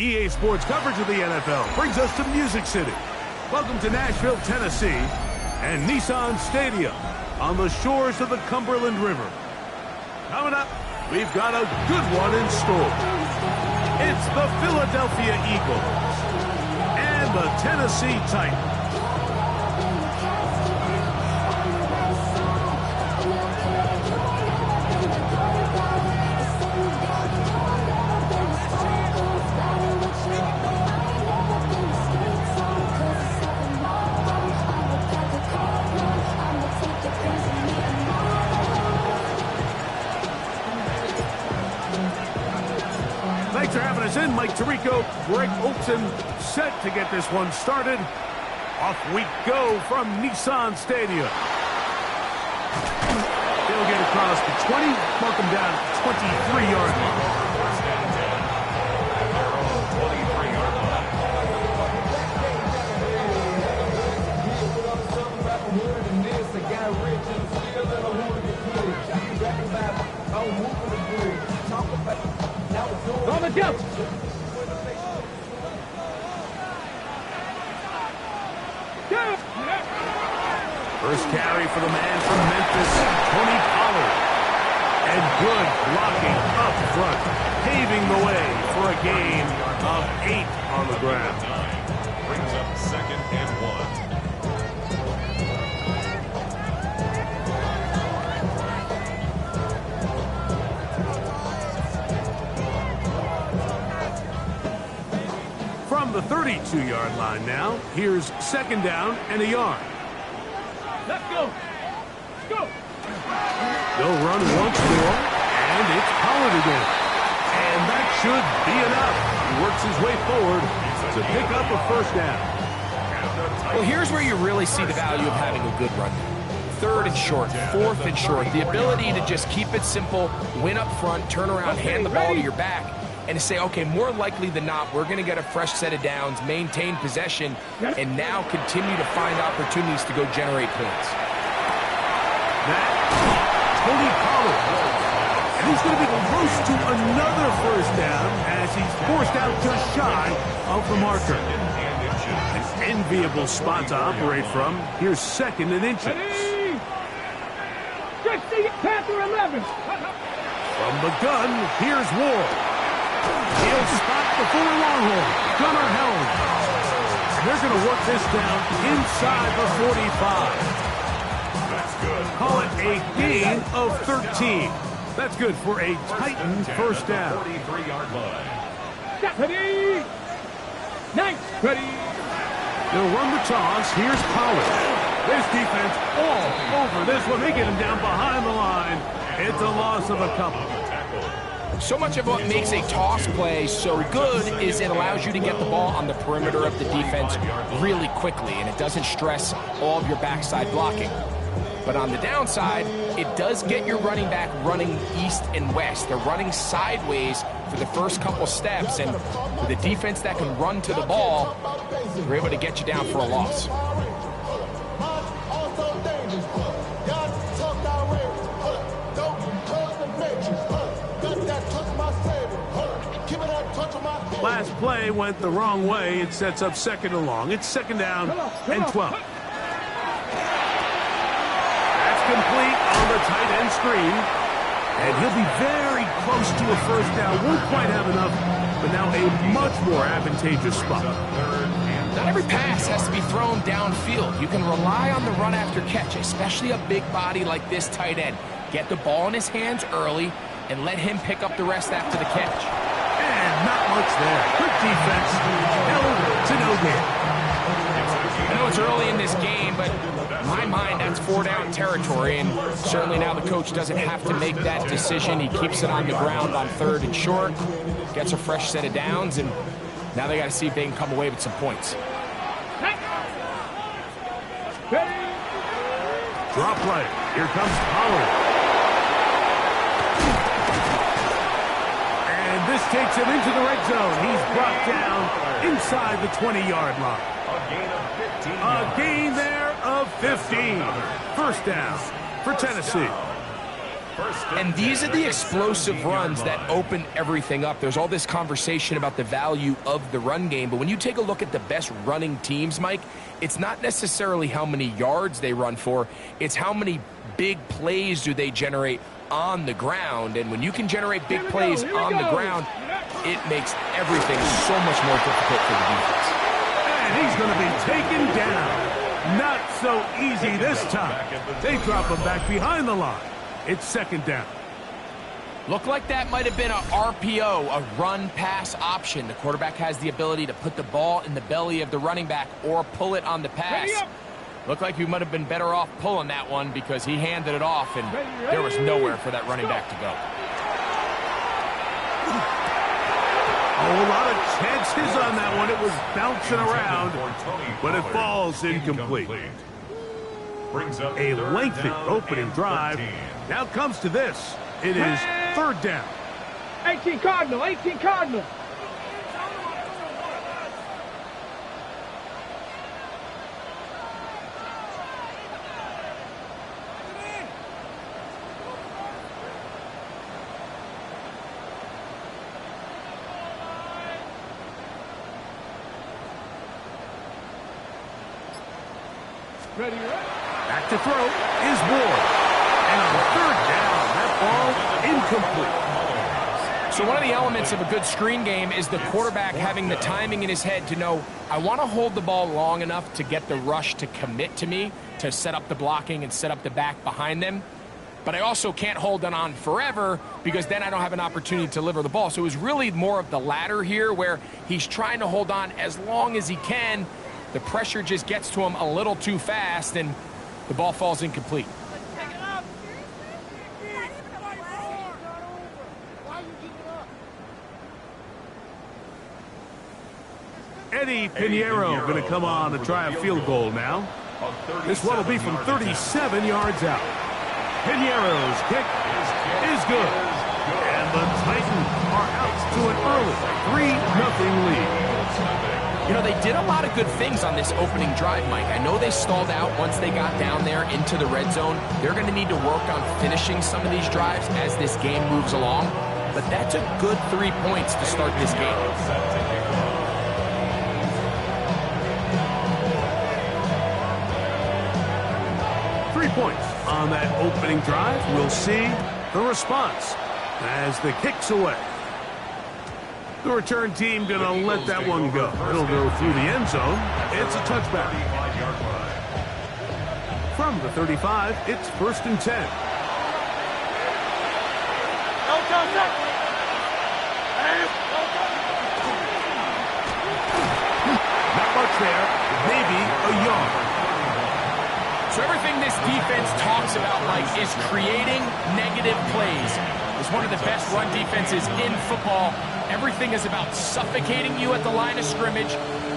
EA Sports coverage of the NFL brings us to Music City. Welcome to Nashville, Tennessee, and Nissan Stadium on the shores of the Cumberland River. Coming up, we've got a good one in store. It's the Philadelphia Eagles and the Tennessee Titans. Thanks for having us in. Mike Tirico, Greg Olson, set to get this one started. Off we go from Nissan Stadium. They'll get across the 20, mark them down 23-yard line. On the jump. First carry for the man from Memphis, Tony Pollard. And good blocking up front, paving the way for a gain of 8 on the ground. Brings up 2nd and 1. From the 32-yard line now, here's 2nd down and a yard. Let's go. Go. They'll run once more, and it's Pollard again. And that should be enough. He works his way forward to pick up a 1st down. Well, here's where you really see the value of having a good run. 3rd and short, 4th and short. The ability to just keep it simple, win up front, turn around, hand the ball to your back, and to say, okay, more likely than not, we're going to get a fresh set of downs, maintain possession, and now continue to find opportunities to go generate points. That Tony Pollard. And he's going to be close to another 1st down as he's forced out just shy of the marker. An enviable spot to operate from. Here's 2nd and inches. 60, Panther 11. From the gun, here's Ward. He'll spot the Fuller Longhorn, Gunnar Helms. And they're going to work this down inside the 45. That's good. Call it a gain of 13. That's good for a Titan 1st down. 43-yard line. Ready. Nice. Ready. They'll run the toss. Here's Pollard. This defense all over this one. They get him down behind the line. It's a loss of a couple. So much of what makes a toss play so good is it allows you to get the ball on the perimeter of the defense really quickly, and it doesn't stress all of your backside blocking. But on the downside, it does get your running back running east and west. They're running sideways for the first couple steps, and with a defense that can run to the ball, they're able to get you down for a loss. Last play went the wrong way. It sets up 2nd and long. It's 2nd down and 12. That's complete on the tight end screen. And he'll be very close to a 1st down. Won't quite have enough, but now a much more advantageous spot. Not every pass has to be thrown downfield. You can rely on the run after catch, especially a big body like this tight end. Get the ball in his hands early and let him pick up the rest after the catch. And not much there. Quick defense. Held to no gain. I know it's early in this game, but in my mind, that's 4-down territory, and certainly now the coach doesn't have to make that decision. He keeps it on the ground on 3rd and short, gets a fresh set of downs, and now they got to see if they can come away with some points. Drop play. Here comes Pollard. And this takes him into the red zone. He's brought down inside the 20-yard line. A gain there of 15. 1st down for Tennessee. And these are the explosive runs that open everything up. There's all this conversation about the value of the run game, but when you take a look at the best running teams, Mike, it's not necessarily how many yards they run for, it's how many big plays do they generate on the ground. And when you can generate big plays on the ground, it makes everything so much more difficult for the defense. And he's going to be taken down. Not so easy this time. They drop him back behind the line. It's second down. Looked like that might have been a RPO, a run-pass option. The quarterback has the ability to put the ball in the belly of the running back or pull it on the pass. Looked like he might have been better off pulling that one because he handed it off, and there was nowhere for that running back to go. A lot of chances on that one. It was bouncing around, but it falls incomplete. A lengthy opening drive. Now comes to this. It is third down. 18 Cardinal, 18 Cardinal. Ready, back to throw is Ward. And on third down, that ball incomplete. So one of the elements of a good screen game is the quarterback having the timing in his head to know, I want to hold the ball long enough to get the rush to commit to me, to set up the blocking and set up the back behind them. But I also can't hold it on forever because then I don't have an opportunity to deliver the ball. So it was really more of the latter here where he's trying to hold on as long as he can. The pressure just gets to him a little too fast, and the ball falls incomplete. Eddie Pinheiro going to come on to try a field goal now. This one will be from 37 yards out. Pinheiro's kick is good. And the Titans are out to an early 3-0 lead. You know, they did a lot of good things on this opening drive, Mike. I know they stalled out once they got down there into the red zone. They're going to need to work on finishing some of these drives as this game moves along. But that's a good 3 points to start this game. Points on that opening drive. We'll see the response as the kick's away. The return team going to let that one go. It'll go through the end zone. It's a touchback. From the 35, it's first and 10. Not much there. Maybe a yard. So everything this defense talks about, Mike, is creating negative plays. It's one of the best run defenses in football. Everything is about suffocating you at the line of scrimmage,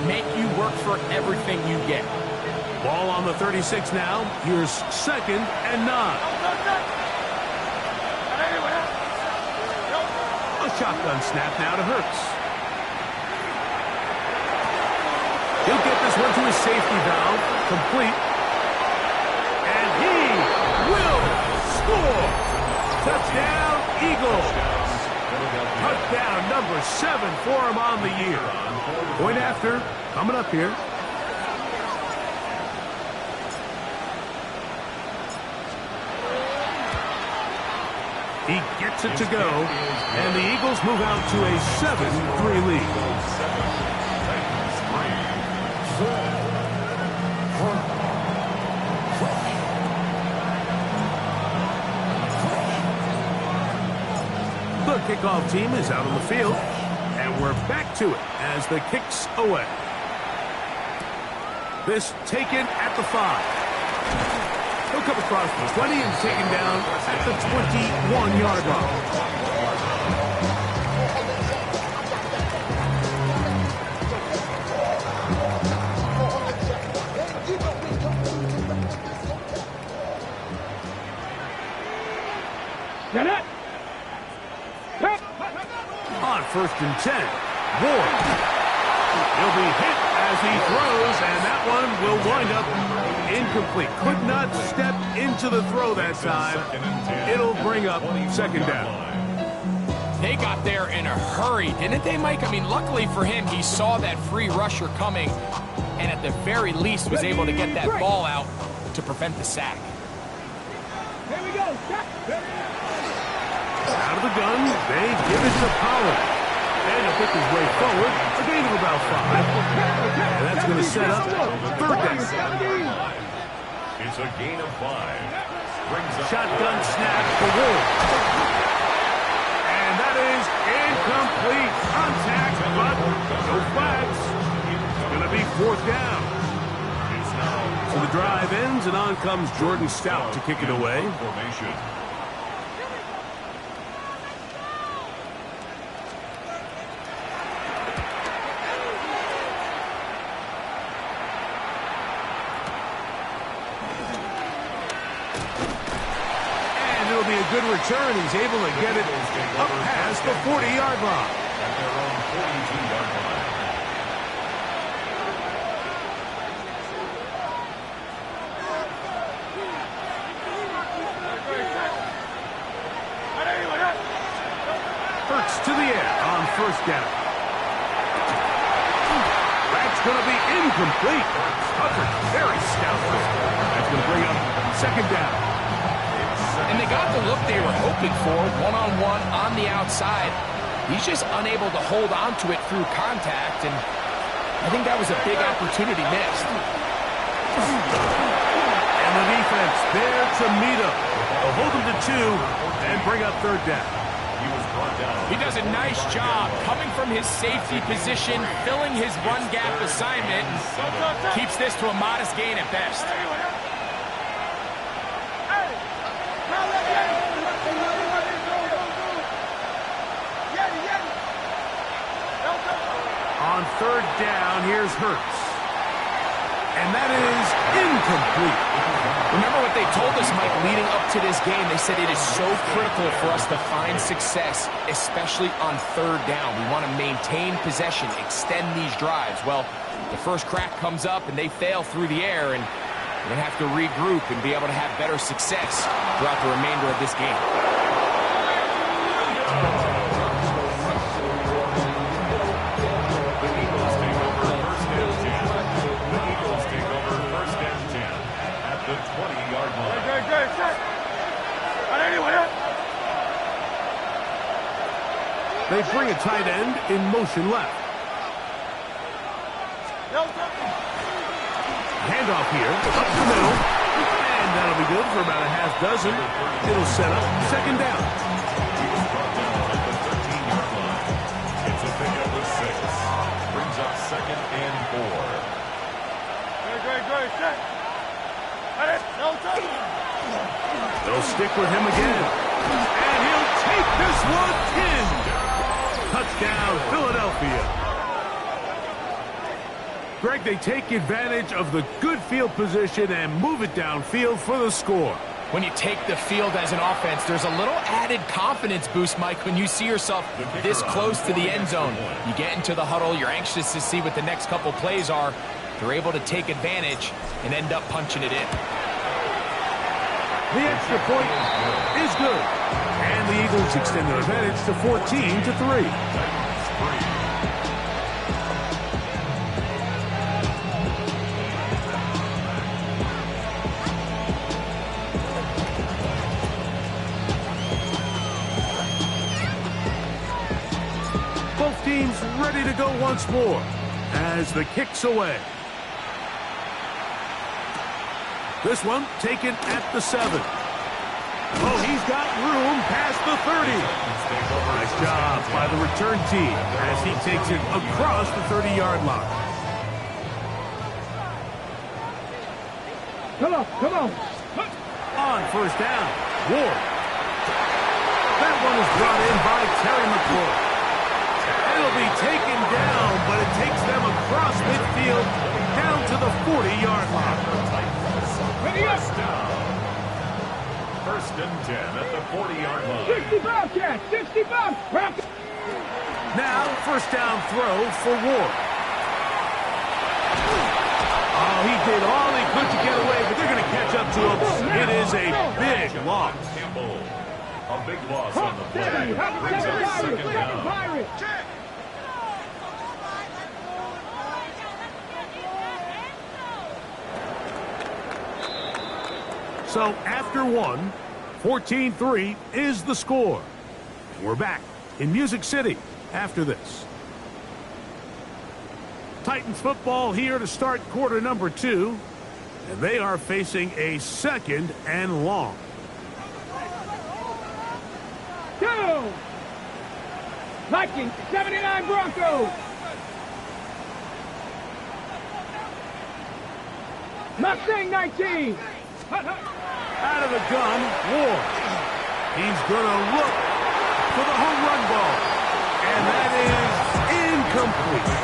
make you work for everything you get. Ball on the 36 now. Here's second and 9. A shotgun snap now to Hurts. He'll get this one to his safety valve. Complete. Score! Touchdown, Eagles! Touchdown number 7 for him on the year. Point after, coming up here. He gets it to go, and the Eagles move out to a 7-3 lead. The kickoff team is out on the field, and we're back to it as the kick's away. This taken at the 5. He'll come across the 20 and taken down at the 21-yard line. Get it! On first and 10, Ward. He'll be hit as he throws, and that one will wind up incomplete. Could not step into the throw that time. It'll bring up second down. They got there in a hurry, didn't they, Mike? I mean, luckily for him, he saw that free rusher coming, and at the very least was able to get that ball out to prevent the sack. Here we go. Out of the gun, they give it to Pollard. And he'll pick his way forward, a gain of about 5. And that's going to set up third down. It's a gain of 5. Brings up Shotgun snap for Ward. And that is incomplete. Contact, but no flags. It's going to be fourth down. So the drive ends, and on comes Jordan Stout to kick it away. formation. It'll be a good return. He's able to get it up past the 40-yard line. At their own 42-yard line. Hurts to the air on first down. That's going to be incomplete. Tucker very stoutly. That's going to bring up second down. And they got the look they were hoping for, one-on-one on the outside. He's just unable to hold on to it through contact, and I think that was a big opportunity missed. And the defense there to meet him. They'll hold him to 2 and bring up third down. He was brought down. He does a nice job coming from his safety position, filling his run gap assignment, and keeps this to a modest gain at best. On third down, here's Hurts. And that is incomplete. Remember what they told us, Mike, leading up to this game? They said it is so critical for us to find success, especially on third down. We want to maintain possession, extend these drives. Well, the first crack comes up and they fail through the air, and we're going to have to regroup and be able to have better success throughout the remainder of this game. They bring a tight end in motion left. Handoff here, up the middle. And that'll be good for about a half dozen. It'll set up second down. He was brought down at the 13-yard line. It's a pickup of 6. Brings up second and 4. They'll stick with him again. And he'll take this one pinned. Touchdown, Philadelphia. Greg, they take advantage of the good field position and move it downfield for the score. When you take the field as an offense, there's a little added confidence boost, Mike, when you see yourself this close to the end zone. You get into the huddle, you're anxious to see what the next couple plays are. They're able to take advantage and end up punching it in. The extra point is good. And the Eagles extend their advantage to 14-3. Both teams ready to go once more as the kick's away. This one taken at the 7. Oh, he's got room past the 30. Nice job by the return team as he takes it across the 30-yard line. Come on. On first down, Ward. That one is brought in by Terry McLaurin. It'll be taken down, but it takes them across midfield down to the 40-yard line. First and 10 at the 40-yard line. 65, Cat, 65. Now, first down throw for Ward. Well, he did all he could to get away, but they're going to catch up to him. It is a big loss. Campbell, a big loss on the play. Brings up second down. So after one, 14-3 is the score. We're back in Music City after this. Titans football here to start quarter number 2. And they are facing a 2nd and long. Two. Vikings, 79 Broncos. Mustang 19. Out of the gun, Ward. He's going to look for the home run ball. And that is incomplete.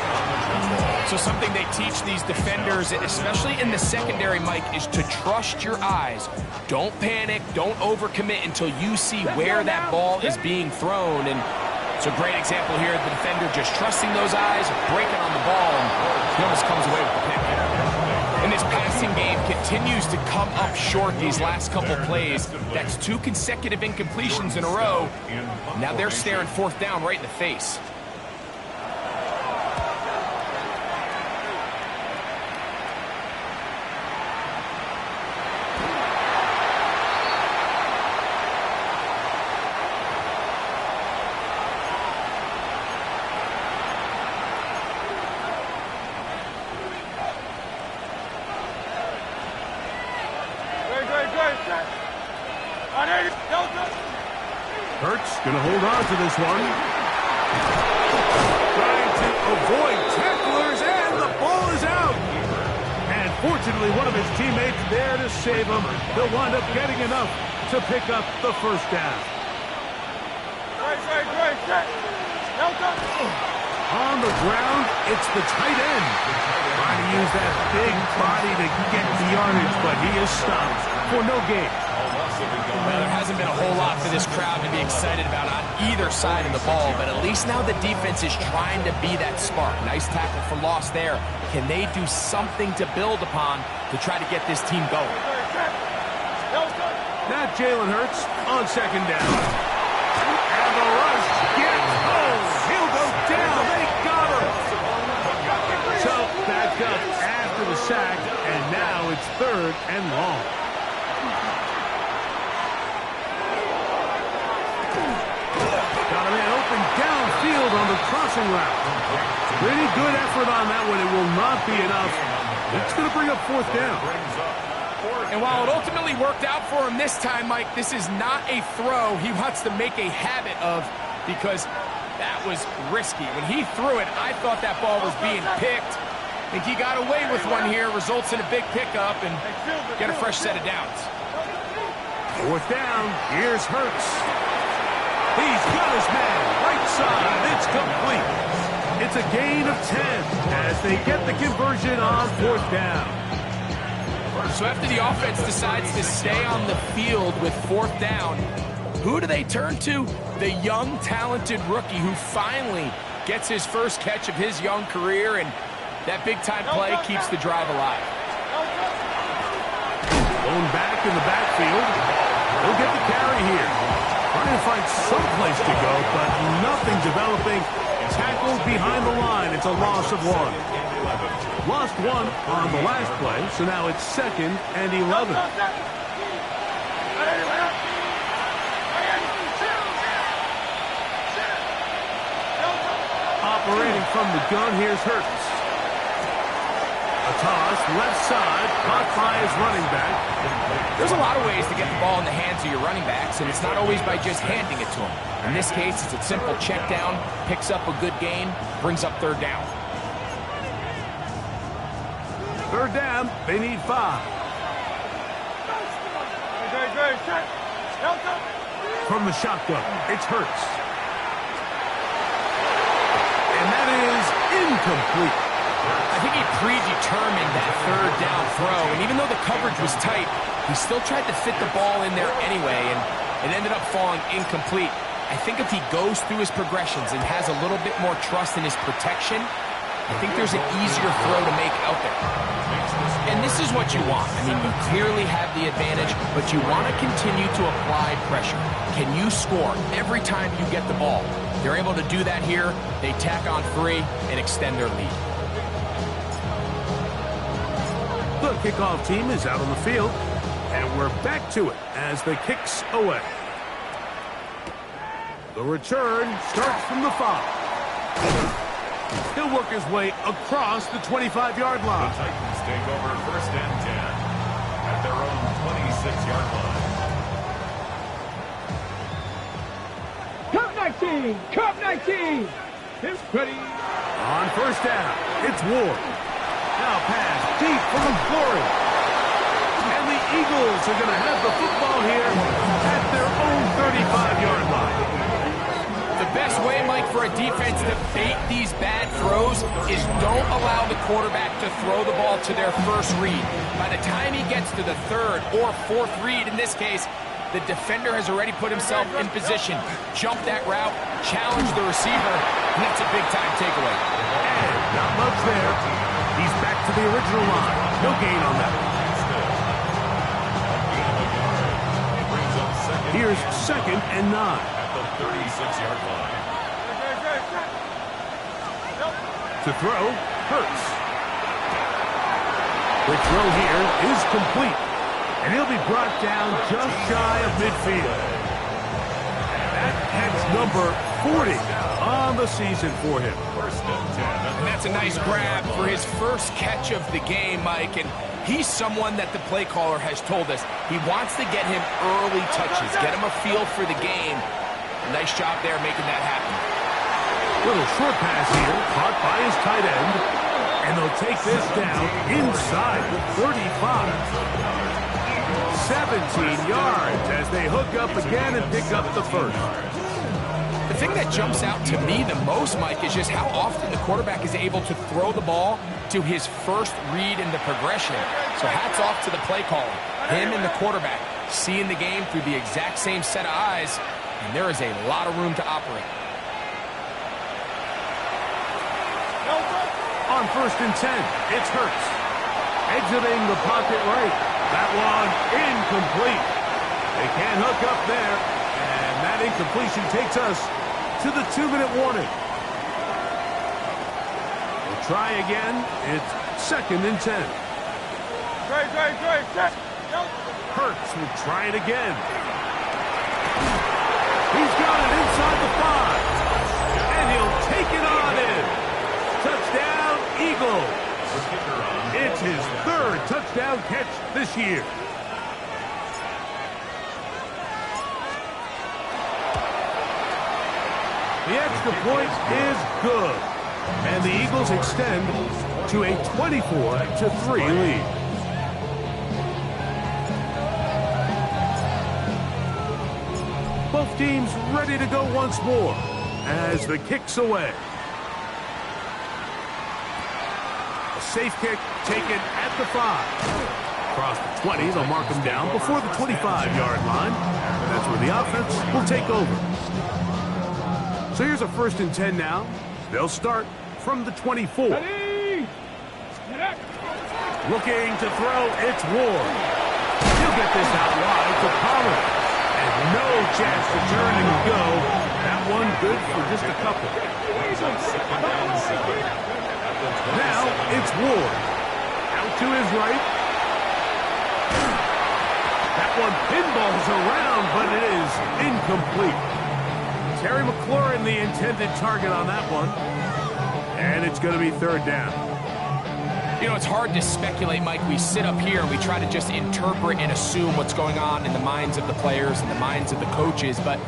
So something they teach these defenders, especially in the secondary, Mike, is to trust your eyes. Don't panic, don't overcommit until you see where that ball is being thrown. And it's a great example here of the defender just trusting those eyes, breaking on the ball, and he almost comes away with the pick. And this passing game continues to come up short these last couple plays. That's 2 consecutive incompletions in a row. Now they're staring 4th down right in the face. Hurts going to hold on to this one. Trying to avoid tacklers, and the ball is out. And fortunately, one of his teammates there to save him. He'll wind up getting enough to pick up the 1st down. On the ground, it's the tight end. Trying to use that big body to get the yardage, but he is stopped for no gain. Well, there hasn't been a whole lot for this crowd to be excited about on either side of the ball, but at least now the defense is trying to be that spark. Nice tackle for loss there. Can they do something to build upon to try to get this team going? Now Jalen Hurts on 2nd down. And the rush gets home. He'll go down. They got him. So back up after the sack, and now it's 3rd and long. Got a man open downfield on the crossing route. Pretty good effort on that one. It will not be enough. It's going to bring up 4th down. And while it ultimately worked out for him this time, Mike, this is not a throw he wants to make a habit of, because that was risky. When he threw it, I thought that ball was being picked. I think he got away with one here, results in a big pickup, and get a fresh set of downs. 4th down. Here's Hurts. He's got his man. Right side. It's complete. It's a gain of 10 as they get the conversion on 4th down. So after the offense decides to stay on the field with 4th down, who do they turn to? The young, talented rookie who finally gets his first catch of his young career, and that big-time play keeps the drive alive. Going back in the backfield. He'll get the carry here. Trying to find some place to go, but nothing developing. Tackled behind the line. It's a loss of 1. Lost 1 on the last play, so now it's 2nd and 11. Operating from the gun, here's Hurts. A toss, left side, caught by his running back. There's a lot of ways to get the ball in the hands of your running backs, and it's not always by just handing it to them. In this case, it's a simple check down, picks up a good gain, brings up 3rd down. 3rd down, they need 5. From the shotgun, it's Hurts. And that is incomplete. I think he predetermined that 3rd down throw, and even though the coverage was tight, he still tried to fit the ball in there anyway, and it ended up falling incomplete. I think if he goes through his progressions and has a little bit more trust in his protection, I think there's an easier throw to make out there. And this is what you want. I mean, you clearly have the advantage, but you want to continue to apply pressure. Can you score every time you get the ball? They're able to do that here. They tack on 3 and extend their lead. The kickoff team is out on the field, and we're back to it as the kick's away. The return starts from the 5. He'll work his way across the 25-yard line. The Titans take over 1st and 10 at their own 26-yard line. Cup 19! Cup 19! It's ready. On 1st down, it's Ward. Now pass deep for McClory. And the Eagles are going to have the football here at their own 35-yard line. The best way, Mike, for a defense to bait these bad throws is don't allow the quarterback to throw the ball to their first read. By the time he gets to the 3rd or 4th read, in this case, the defender has already put himself in position, jump that route, challenge the receiver, and that's a big-time takeaway. And not much there. He's back to the original line. No gain on that. Here's 2nd and 9. At the 36-yard line. To throw, Hurts. The throw here is complete, and he'll be brought down just shy of midfield. That's number 40 on the season for him. 1st and 10. And that's a nice grab for his first catch of the game, Mike, and he's someone that the play caller has told us he wants to get him early touches, get him a feel for the game. Nice job there making that happen. Little short pass here, caught by his tight end, and they'll take this down inside the 35. 17 yards as they hook up again and pick up the 1st. The thing that jumps out to me the most, Mike, is just how often the quarterback is able to throw the ball to his first read in the progression. So hats off to the play caller. Him and the quarterback seeing the game through the exact same set of eyes, and there is a lot of room to operate. On 1st and 10, it's Hurts. Exiting the pocket right. That one incomplete. They can't hook up there, and that incompletion takes us to the 2-minute warning. We'll try again. It's 2nd and 10. Hurts will try it again. He's got it inside the 5. And he'll take it on in. Touchdown, Eagles. It's his 3rd touchdown catch this year. The extra point is good. And the Eagles extend to a 24-3 lead. Both teams ready to go once more as the kick's away. A safe kick taken at the 5. Across the 20, they'll mark him down before the 25-yard line. That's where the offense will take over. So here's a 1st and 10 now. They'll start from the 24. Looking to throw, it's Ward. He'll get this out wide to Pollard. And no chance to turn and go. That one good for just a couple. Now it's Ward. Out to his right. That one pinballs around, but it is incomplete. Terry McLaurin, the intended target on that one. And it's going to be 3rd down. You know, it's hard to speculate, Mike. We sit up here and we try to just interpret and assume what's going on in the minds of the players and the minds of the coaches, but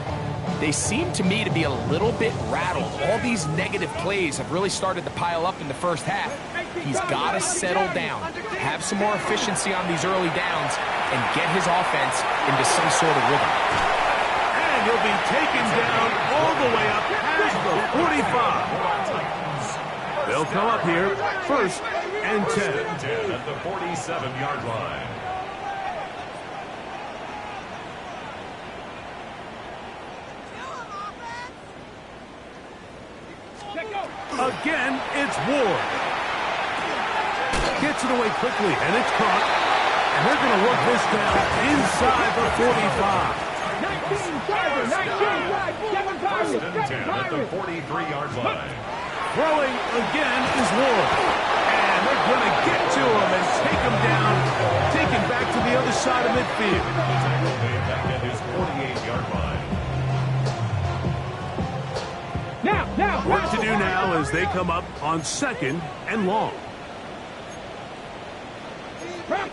they seem to me to be a little bit rattled. All these negative plays have really started to pile up in the first half. He's got to settle down, have some more efficiency on these early downs, and get his offense into some sort of rhythm. And he'll be taken down all the way up past the 45. They'll come up here 1st and 10. At the 47-yard line. again, it's Ward. Gets it away quickly, and it's caught. And they're going to work this down inside the 45. 1st and 10 at the 43-yard line. Throwing again is Ward. And they're going to get to him and take him down, take him back to the other side of midfield. Tackle made back at his 48-yard line. Now. Work to do now as they come up on 2nd and long. From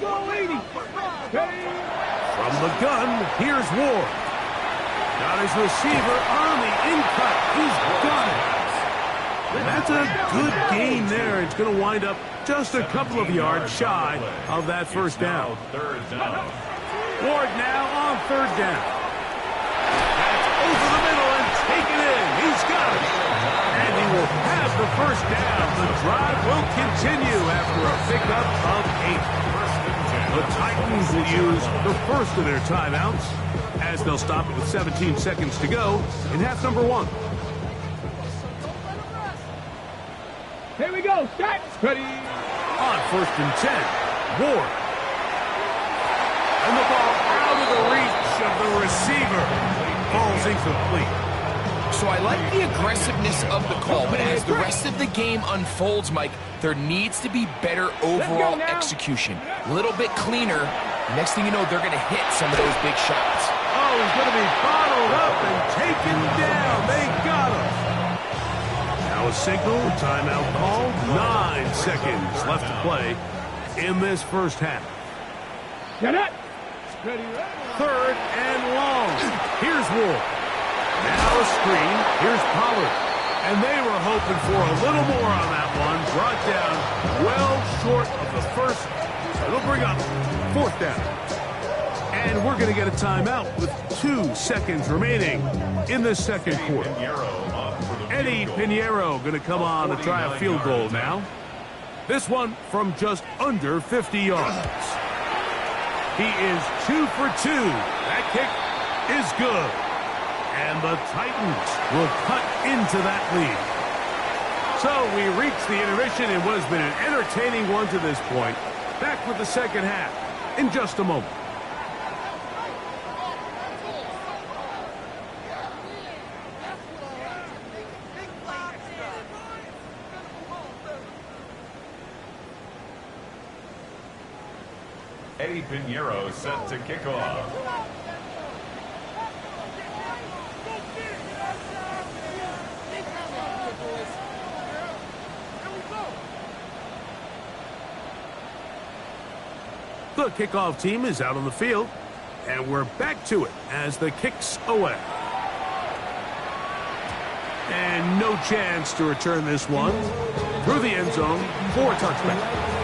the gun, here's Ward. Got his receiver on the in-cut. He's got it. And that's a good gain there. It's going to wind up just a couple of yards shy of that first down. 3rd down. Ward now on 3rd down. That's over the middle and taken in. He's got it. And he will have the first down. The drive will continue after a pickup of 8. The Titans will use the first of their timeouts as they'll stop it with 17 seconds to go in half number 1. Here we go. Start. Ready. On 1st and 10, Ward. And the ball out of the reach of the receiver. Ball's incomplete. So I like the aggressiveness of the call, but as the rest of the game unfolds, Mike, there needs to be better overall execution. A little bit cleaner. Next thing you know, they're going to hit some of those big shots. Oh, he's going to be bottled up and taken down. They got him. Now a signal, timeout called. 9 seconds left to play in this first half. Get it. 3rd and long. Here's Ward. Now a screen. Here's Pollard. And they were hoping for a little more on that one. Brought down well short of the first. It'll bring up 4th down. And we're going to get a timeout with 2 seconds remaining in the second quarter. Eddie Pinheiro going to come on to try a field goal now. This one from just under 50 yards. He is 2 for 2. That kick is good. And the Titans will cut into that lead. So we reach the intermission in what has been an entertaining one to this point. Back with the second half in just a moment. Eddie Pinheiro set to kick off. The kickoff team is out on the field, and we're back to it as the kick's away. And no chance to return this one through the end zone for a touchback.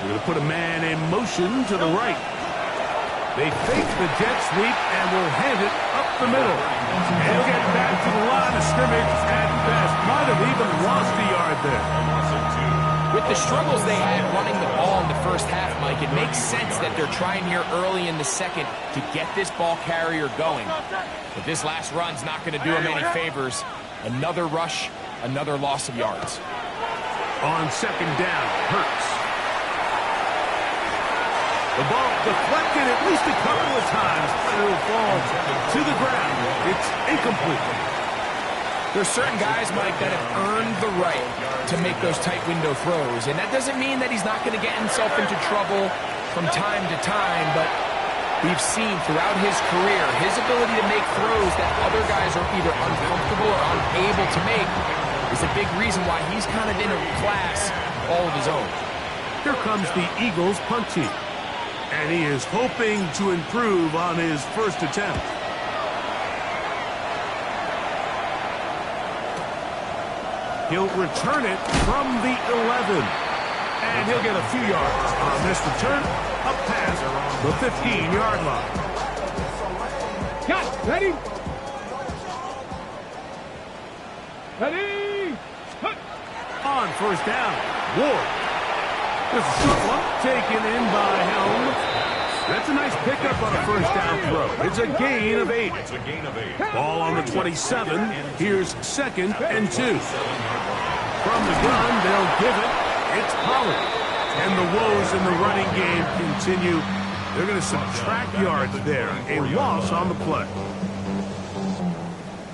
We're going to put a man in motion to the right. They fake the jet sweep and will hand it up the middle. And he'll get back to the line of scrimmage at best. Might have even lost a yard there. With the struggles they had running the ball in the first half, Mike, it makes sense that they're trying here early in the second to get this ball carrier going. But this last run's not going to do him any favors. Another rush, another loss of yards. On second down, Hurts. The ball deflected at least a couple of times, but it will fall to the ground. It's incomplete. There's certain guys, Mike, that have earned the right to make those tight window throws. And that doesn't mean that he's not going to get himself into trouble from time to time, but we've seen throughout his career his ability to make throws that other guys are either uncomfortable or unable to make is a big reason why he's kind of in a class all of his own. Here comes the Eagles punt team. And he is hoping to improve on his first attempt. He'll return it from the 11. And he'll get a few yards on this return up past the 15-yard line. Got ready. Ready? On first down, Ward. There's a short one taken in by Helm. That's a nice pickup on a first down throw. It's a gain of 8. It's a gain of 8. Ball on the 27. Here's 2nd and 2. From the gun, they'll give it. It's Pollard. And the woes in the running game continue. They're going to subtract yards there. A loss on the play.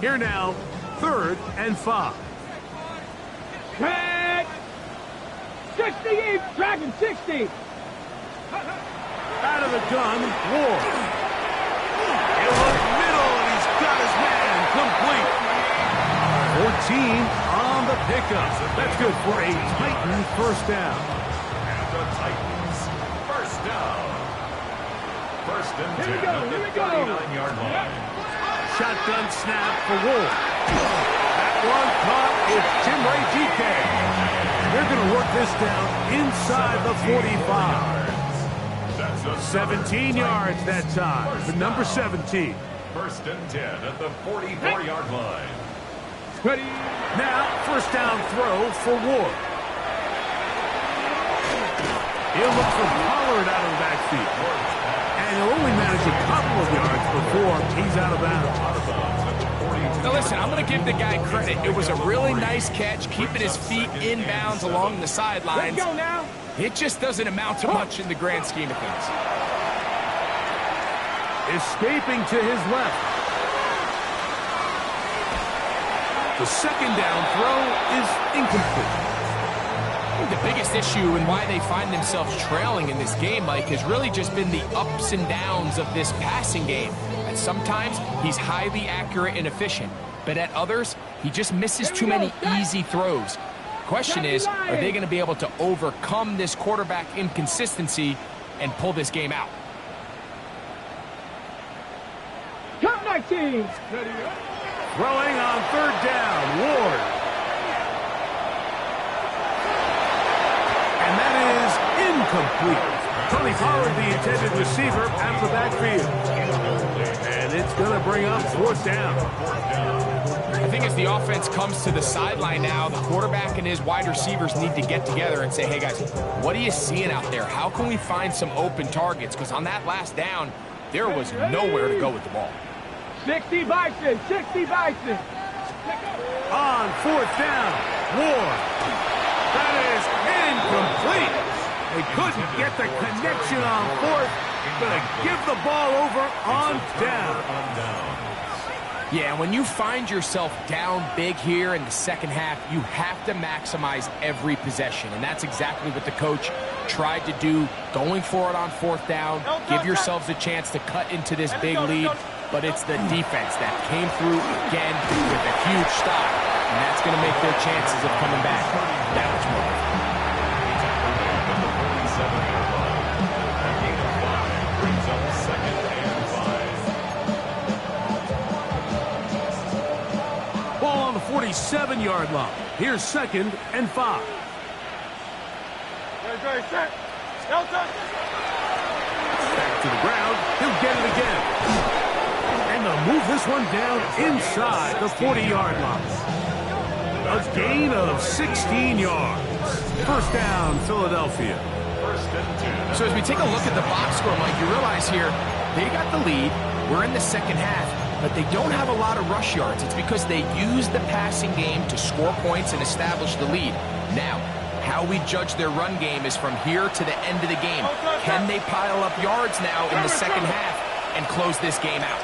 Here now, 3rd and 5. Catch! 68, dragging 60. Out of the gun, Ward. He'll look middle, and he's got his man complete. 14 on the pickup. That's good for a Titan first down. And the Titans, first down. First and 10 Here we go, at the here we go. 39-yard line. Shotgun snap for Ward. That one caught. It's Jim Ray DK. They're going to work this down inside the 45. 17 yards that time for number 17. First and 10 at the 44-yard line. Ready? Now, first down throw for Ward. He'll look for Pollard out of the backfield. And he'll only manage a couple of yards before he's out of bounds. Now listen, I'm going to give the guy credit. It was a really nice catch, keeping his feet inbounds along the sidelines. Let's go now. It just doesn't amount to much in the grand scheme of things. Escaping to his left. The second down throw is incomplete. I think the biggest issue and why they find themselves trailing in this game, Mike, has really just been the ups and downs of this passing game. And sometimes he's highly accurate and efficient, but at others, he just misses too many easy throws. Question is, are they going to be able to overcome this quarterback inconsistency and pull this game out? Count 19. Ready? Throwing on 3rd down, Ward. And that is incomplete. Tony Pollard, the intended receiver, at the backfield. And it's going to bring up 4th down. I think as the offense comes to the sideline now, the quarterback and his wide receivers need to get together and say, hey, guys, what are you seeing out there? How can we find some open targets? Because on that last down, there was nowhere to go with the ball. 60 Bison, 60 Bison. On 4th down, Ward. That is incomplete. They couldn't get the connection on 4th. Going to give the ball over on down. Yeah, when you find yourself down big here in the second half, you have to maximize every possession. And that's exactly what the coach tried to do, going for it on 4th down. Give yourselves a chance to cut into this big lead. But it's the defense that came through again with a huge stop. And that's going to make their chances of coming back that much more. Ball on the 47-yard line. Here's 2nd and 5. Back to the ground. He'll get it again. And they'll move this one down inside the 40-yard line. A gain of 16 yards. First down, Philadelphia. So as we take a look at the box score, Mike, you realize here, they got the lead. We're in the second half, but they don't have a lot of rush yards. It's because they use the passing game to score points and establish the lead. Now, how we judge their run game is from here to the end of the game. Can they pile up yards now in the second half and close this game out?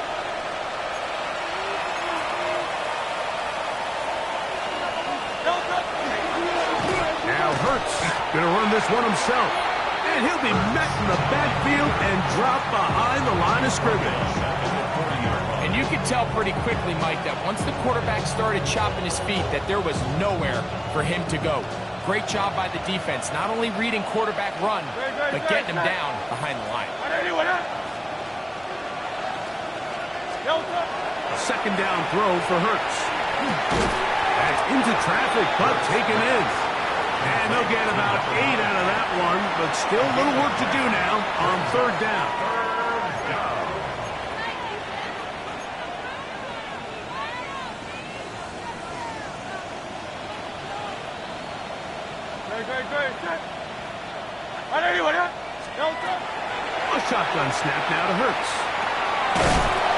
Now Hurts going to run this one himself. And he'll be met in the backfield and dropped behind the line of scrimmage. And you could tell pretty quickly, Mike, that once the quarterback started chopping his feet, that there was nowhere for him to go. Great job by the defense, not only reading quarterback run, but getting him down behind the line. Second down throw for Hurts. That's into traffic, but taken in. And they'll get about 8 out of that one, but still a little work to do now on 3rd down. A shotgun snap now to Hurts.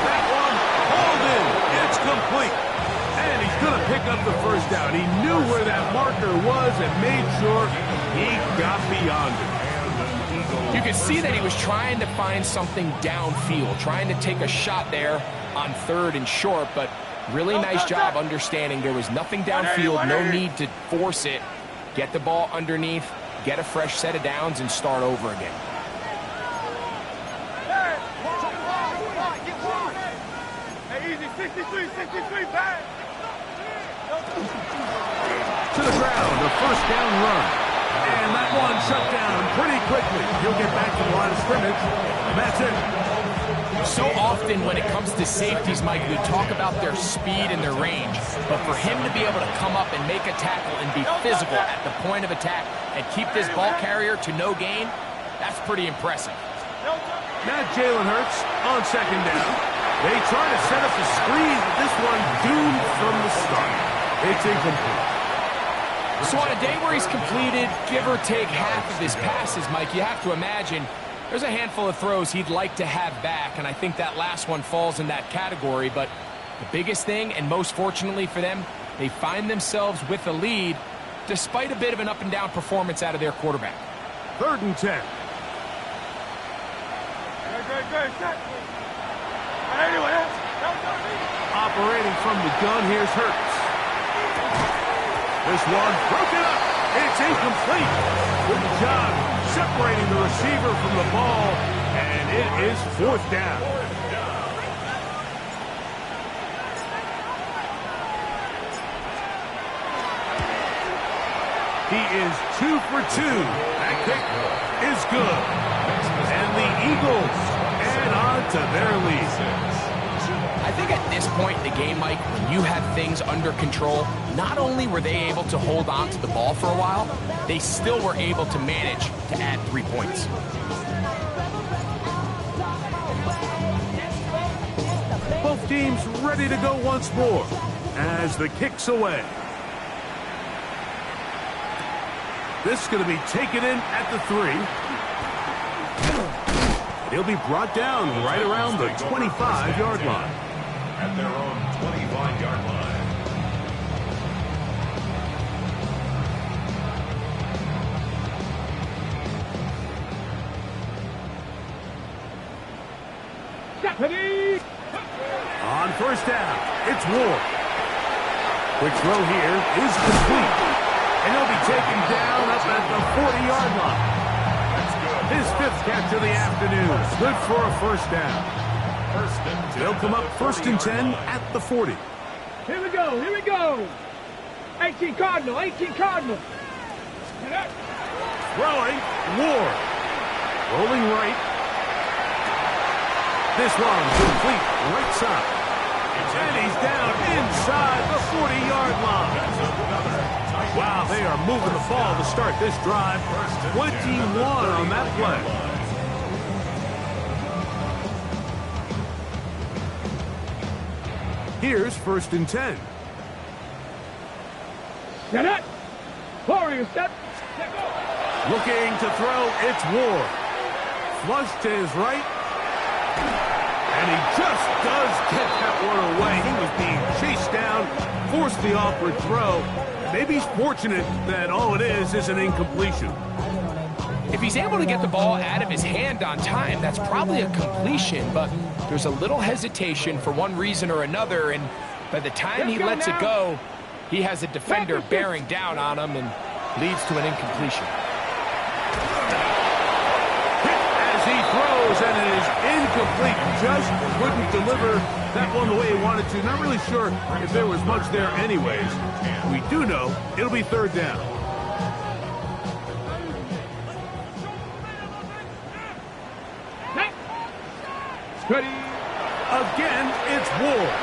That one hauled in. It's complete. And he's going to pick up the first down. He knew where that marker was and made sure he got beyond it. You could see that he was trying to find something downfield, trying to take a shot there on 3rd and short, but really nice job understanding there was nothing downfield, no need to force it. Get the ball underneath, get a fresh set of downs, and start over again. To the ground, a first down run. And that one shut down pretty quickly. He'll get back to the line of scrimmage. That's it. So often when it comes to safeties, Mike, we talk about their speed and their range. But for him to be able to come up and make a tackle and be physical at the point of attack and keep this ball carrier to no gain, that's pretty impressive. Now Jalen Hurts on second down. They try to set up the screen, but this one doomed from the start. It's incomplete. So on a day where he's completed, give or take half of his passes, Mike, you have to imagine there's a handful of throws he'd like to have back, and I think that last one falls in that category. But the biggest thing, and most fortunately for them, they find themselves with a lead despite a bit of an up-and-down performance out of their quarterback. 3rd and 10. Operating from the gun, here's Hurts. This one broken up. It's incomplete. Good job separating the receiver from the ball, and it is 4th down. He is 2 for 2. That kick is good. And the Eagles add on to their lead. I think at this point in the game, Mike, when you have things under control, not only were they able to hold on to the ball for a while, they still were able to manage to add 3 points. Both teams ready to go once more as the kick's away. This is going to be taken in at the 3. He'll be brought down right around the 25-yard line. At their own 25-yard line. On first down, it's Ward. Quick throw here is complete. And he'll be taken down up at the 40-yard line. His 5th catch of the afternoon. Good for a first down. They'll come up 1st and 10 at the 40. Here we go, here we go. 18 Cardinal, 18 Cardinal. Throwing, Ward. Rolling right. This one complete right side. And he's down inside the 40-yard line. Wow, they are moving the ball to start this drive. 21 on that play. Here's 1st and 10. Get it. Warrior step. Looking to throw, it's Ward. Flush to his right. And he just does get that one away. He was being chased down, forced the awkward throw. Maybe he's fortunate that all it is an incompletion. If he's able to get the ball out of his hand on time, that's probably a completion, but there's a little hesitation for one reason or another, and by the time he lets it go, he has a defender bearing down on him and leads to an incompletion. Hit as he throws, and it is incomplete. Just couldn't deliver that one the way he wanted to. Not really sure if there was much there anyways. We do know it'll be 3rd down. Ready. Again, it's Ward.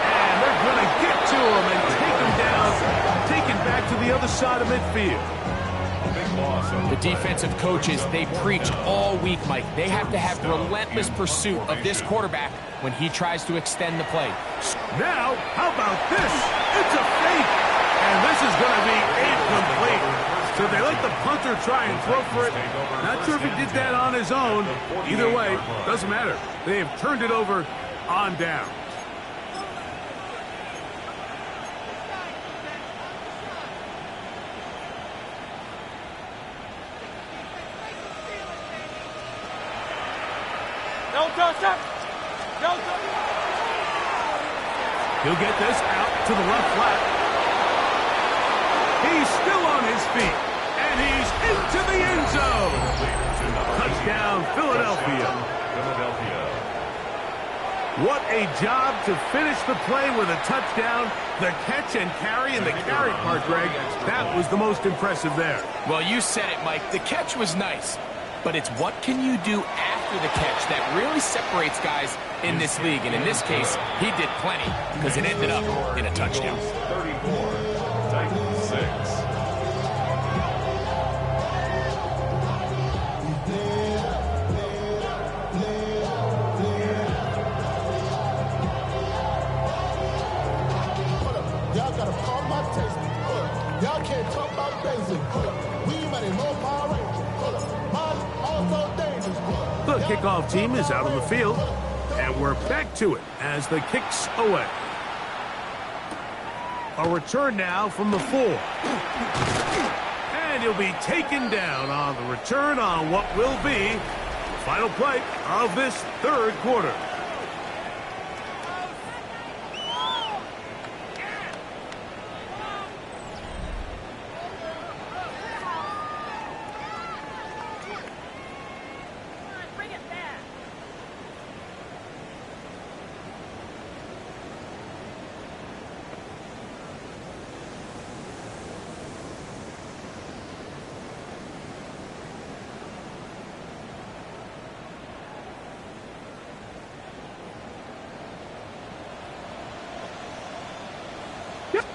And they're going to get to him and take him down, take him back to the other side of midfield. The defensive coaches, they preach all week, Mike. They have to have relentless pursuit of this quarterback when he tries to extend the play. Now, how about this? It's a fake. And this is going to be a So they let the punter try and throw for it. Not sure if he did that on his own. Either way, doesn't matter. They have turned it over on down. He'll get this out to the left flat. He's still on his feet, and he's into the end zone. Touchdown, Philadelphia. What a job to finish the play with a touchdown. The catch and carry, and the carry part, Greg, that was the most impressive there. Well, you said it, Mike. The catch was nice, but it's what can you do after the catch that really separates guys in this league. And in this case, he did plenty because it ended up in a touchdown. 34, Titans 6. Y'all gotta call my taste. Y'all can't talk about basic. We mighty more Power Rangers. Mine also dangerous. The kickoff team is out on the field, and we're back to it as the kick's away. A return now from the 4. And he'll be taken down on the return on what will be the final play of this third quarter.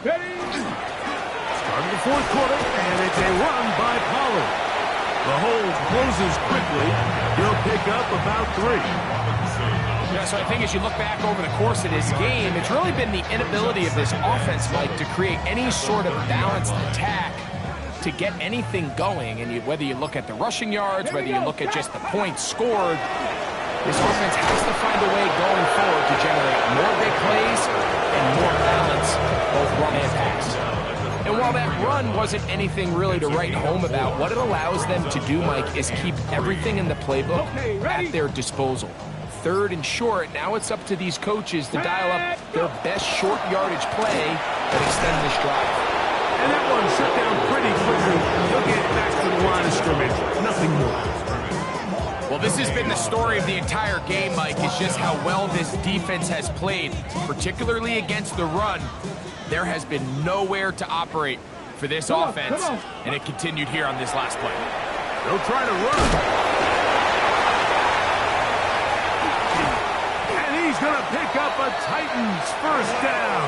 Starting the fourth quarter, and it's a run by Pollard. The hold closes quickly. He'll pick up about 3. Yeah, so I think as you look back over the course of this game, it's really been the inability of this offense, Mike, to create any sort of balanced attack to get anything going. And whether you look at the rushing yards, whether you look at just the points scored, this offense has to find a way going forward to generate more big plays and more balance, both run and pass. And while that run wasn't anything really to write home about, what it allows them to do, Mike, is keep everything in the playbook at their disposal. Third and short, now it's up to these coaches to dial up their best short yardage play that extend this drive. And that one shut down pretty quickly. He'll get back to the line of scrimmage. Nothing more. Well, this has been the story of the entire game, Mike, is just how well this defense has played, particularly against the run. There has been nowhere to operate for this offense, and it continued here on this last play. They'll try to run. And he's going to pick up a Titans first down.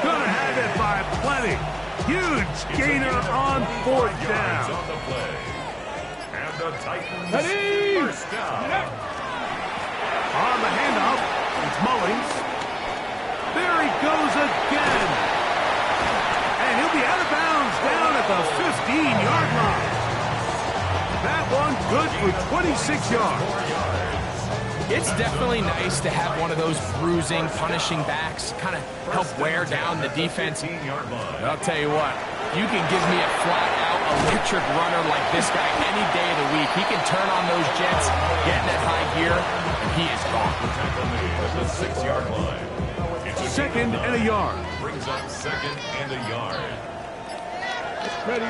Going to have it by plenty. Huge gainer on fourth down. On the play. And the Titans first down. On the handoff, it's Mullings. There he goes again. And he'll be out of bounds down at the 15-yard line. That one good for 26 yards. It's definitely nice to have one of those bruising, punishing backs kind of help wear down the defense. I'll tell you what, you can give me a flat-out electric runner like this guy any day of the week. He can turn on those jets, get in that high gear, and he is gone. At the 6-yard line. Second and a yard. Brings up second and a yard. Ready.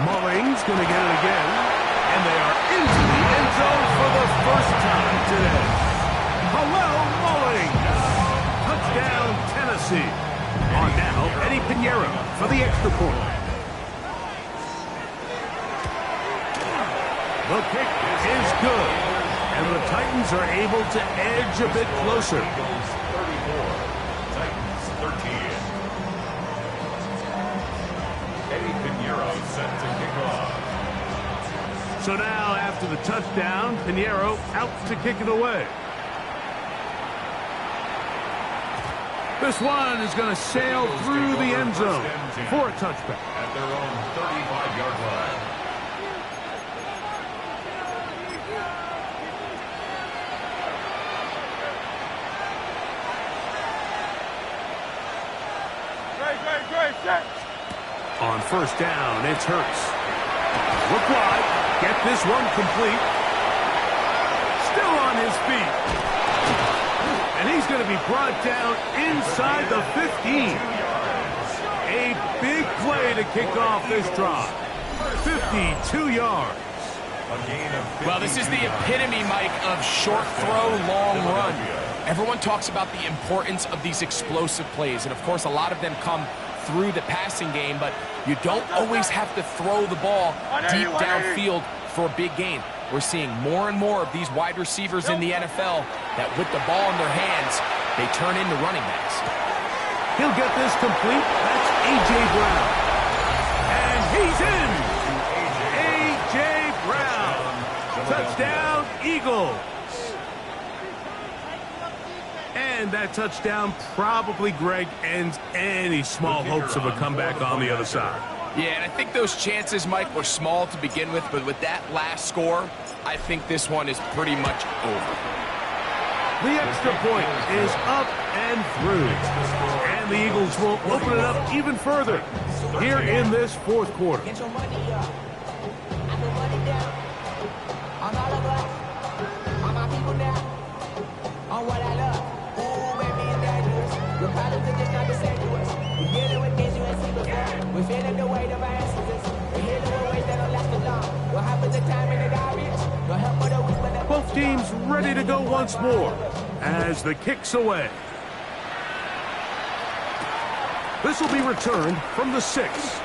Mullings going to get it again. And they are into the end zone for the first time today. Hello, Mullings. Touchdown, Tennessee. On now, Eddie Pinheiro for the extra point. The kick is good. And the Titans are able to edge a bit closer. 34, Titans 13. Eddie Pinheiro set to kick off. So now, after the touchdown, Pinheiro out to kick it away. This one is going to sail through the end zone for a touchback. At their own 35-yard line. On first down, it's Hurts. Look wide. Get this one complete. Still on his feet. And he's going to be brought down inside the 15. A big play to kick off this drive. 52 yards. Well, this is the epitome, Mike, of short throw, long run. Everyone talks about the importance of these explosive plays, and of course a lot of them come through the passing game, but you don't always have to throw the ball deep downfield for a big gain. We're seeing more and more of these wide receivers in the NFL that with the ball in their hands, they turn into running backs. He'll get this complete. That's A.J. Brown. And he's in. A.J. Brown. Touchdown, Eagles. And that touchdown probably, Greg, ends any small hopes of a comeback on the other side. Yeah, and I think those chances, Mike, were small to begin with, but with that last score, I think this one is pretty much over. The extra point is up and through. And the Eagles will open it up even further here in this fourth quarter. Get your money up. I put money down. On all of us. On my people now. On what I love. Ooh, baby, it's dangerous. Your problems are just not the same to us. We're dealing with things you ain't seen before. We're feeling the weight of our ancestors. We're healing with ways that don't last for long. What happens in time in the garbage? No help for the weak, but the Both teams ready to go once more as the kick's away. This will be returned from the 6.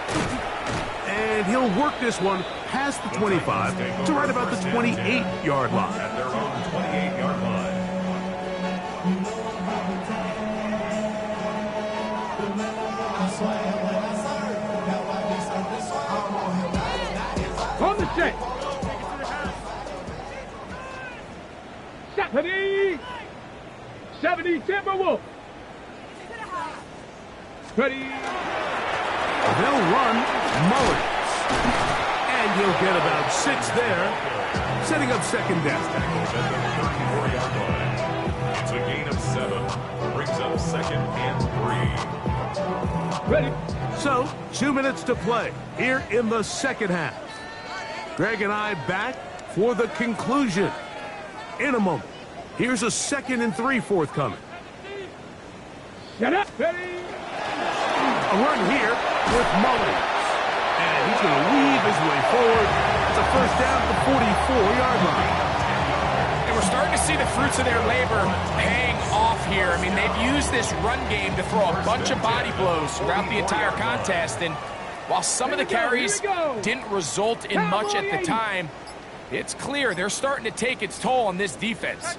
And he'll work this one past the 25 to right about the 28-yard line. At their own 28-yard line. On the set. 70 Timberwolves. Ready. They'll run Mullins. And he'll get about 6 there, setting up second down. At their 34-yard line. It's a gain of 7. Brings up second and 3. Ready. So, 2 minutes to play here in the second half. Greg and I back for the conclusion in a moment. Here's a 2nd and 3 forthcoming. Shut up. Ready. A run here with Mullins. And he's going to weave his way forward. It's a first down at the 44-yard line. And we're starting to see the fruits of their labor paying off here. I mean, they've used this run game to throw a bunch of body blows throughout the entire contest. And while some of the carries didn't result in much at the time, it's clear they're starting to take its toll on this defense.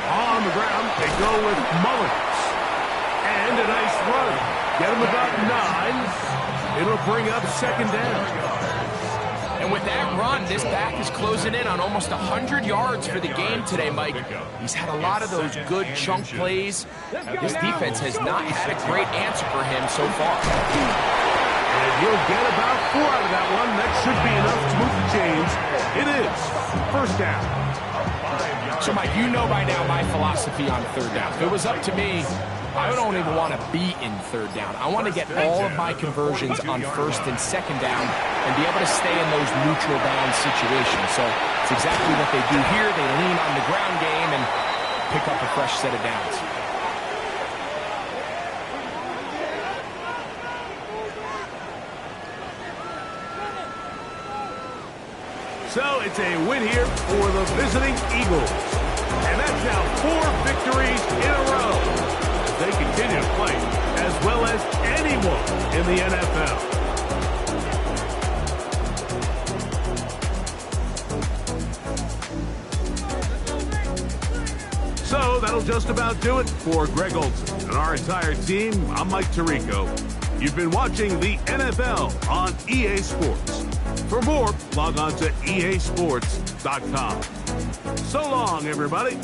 On the ground, they go with Mullins. And a nice run. Get him about 9. It'll bring up second down. And with that run, this back is closing in on almost 100 yards for the game today, Mike. He's had a lot of those good chunk plays. This defense has not had a great answer for him so far. And he'll get about 4 out of that one. That should be enough to move the chains. It is first down. So, Mike, you know by now my philosophy on third down. If it was up to me, I don't even want to be in third down. I want to get all of my conversions on first and second down and be able to stay in those neutral down situations. So it's exactly what they do here. They lean on the ground game and pick up a fresh set of downs. So it's a win here for the visiting Eagles. And that's now 4 victories in a row. They continue to play as well as anyone in the NFL. So that'll just about do it for Greg Olson and our entire team. I'm Mike Tirico. You've been watching the NFL on EA Sports. For more, log on to easports.com. So long. long, everybody.